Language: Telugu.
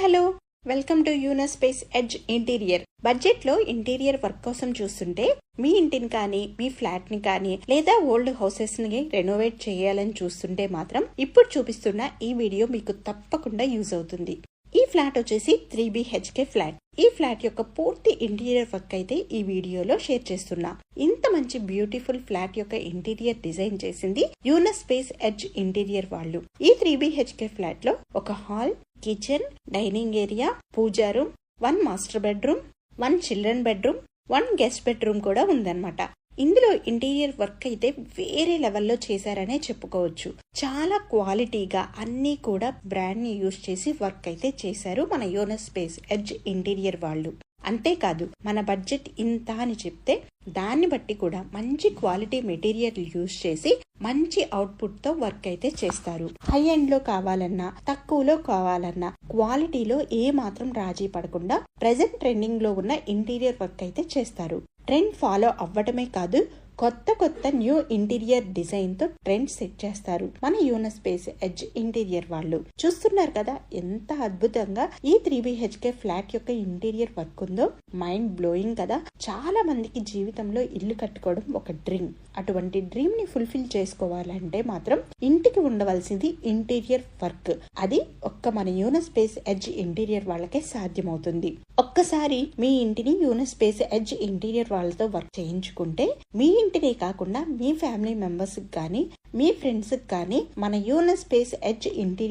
హలో వెల్కమ్ టు యూనస్పేస్ ఎడ్జ్ ఇంటీరియర్. బడ్జెట్ లో ఇంటీరియర్ వర్క్ కోసం చూస్తుంటే మీ ఇంటిని కానీ మీ ఫ్లాట్ ని కానీ లేదా ఓల్డ్ హౌసెస్ ని రెనోవేట్ చేయాలని చూస్తుంటే మాత్రం ఇప్పుడు చూపిస్తున్న ఈ వీడియో మీకు తప్పకుండా యూజ్ అవుతుంది. ఈ ఫ్లాట్ వచ్చేసి 3BHK ఫ్లాట్. ఈ ఫ్లాట్ యొక్క పూర్తి ఇంటీరియర్ వర్క్ అయితే ఈ వీడియోలో షేర్ చేస్తున్నా. ఇంత మంచి బ్యూటిఫుల్ ఫ్లాట్ యొక్క ఇంటీరియర్ డిజైన్ చేసింది యూనస్పేస్ ఎడ్జ్ ఇంటీరియర్ వాళ్ళు. ఈ 3BHK ఫ్లాట్ లో ఒక hall, kitchen, dining area, pooja room, 1 master bedroom, 1 children bedroom, 1 guest bedroom కూడా ఉందన్నమాట. ఇందులో ఇంటీరియర్ వర్క్ అయితే వేరే లెవెల్లో చేశారనే చెప్పుకోవచ్చు. చాలా క్వాలిటీగా అన్ని కూడా బ్రాండ్ ని యూజ్ చేసి వర్క్ అయితే చేశారు మన యూనస్పేస్ ఎడ్జ్ ఇంటీరియర్ వాళ్ళు. అంతేకాదు మన బడ్జెట్ ఇంత అని చెప్తే దాన్ని బట్టి కూడా మంచి క్వాలిటీ మెటీరియల్ యూజ్ చేసి మంచి అవుట్పుట్ తో వర్క్ అయితే చేస్తారు. హై ఎండ్ లో కావాలన్నా తక్కువలో కావాలన్నా క్వాలిటీలో ఏ మాత్రం రాజీ పడకుండా ప్రెజెంట్ ట్రెండింగ్ లో ఉన్న ఇంటీరియర్ వర్క్ అయితే చేస్తారు. ట్రెండ్ ఫాలో అవ్వడమే కాదు, కొత్త న్యూ ఇంటీరియర్ డిజైన్ తో ట్రెండ్ సెట్ చేస్తారు మన యూనస్పేస్ ఎడ్జ్ ఇంటీరియర్ వాళ్ళు. చూస్తున్నారు కదా ఎంత అద్భుతంగా ఈ 3BHK ఫ్లాట్ యొక్క ఇంటీరియర్ వర్క్ ఉందో. మైండ్ బ్లోయింగ్ కదా. చాలా మందికి జీవితంలో ఇల్లు కట్టుకోవడం ఒక డ్రీమ్. అటువంటి డ్రీమ్ ని ఫుల్ఫిల్ చేసుకోవాలంటే మాత్రం ఇంటికి ఉండవలసింది ఇంటీరియర్ వర్క్. అది ఒక్క మన యూనస్పేస్ ఎడ్జ్ ఇంటీరియర్ వాళ్ళకే సాధ్యమవుతుంది. ఒక్కసారి మీ ఇంటిని యూనస్పేస్ ఎడ్జ్ ఇంటీరియర్ వాళ్ళతో వర్క్ చేయించుకుంటే మీ ఇంటినే కాకుండా మీ ఫ్యామిలీ మెంబర్స్ కానీ మీ ఫ్రెండ్స్ కానీ మన యూనస్పేస్ ఎడ్జ్ ఇంటీరియర్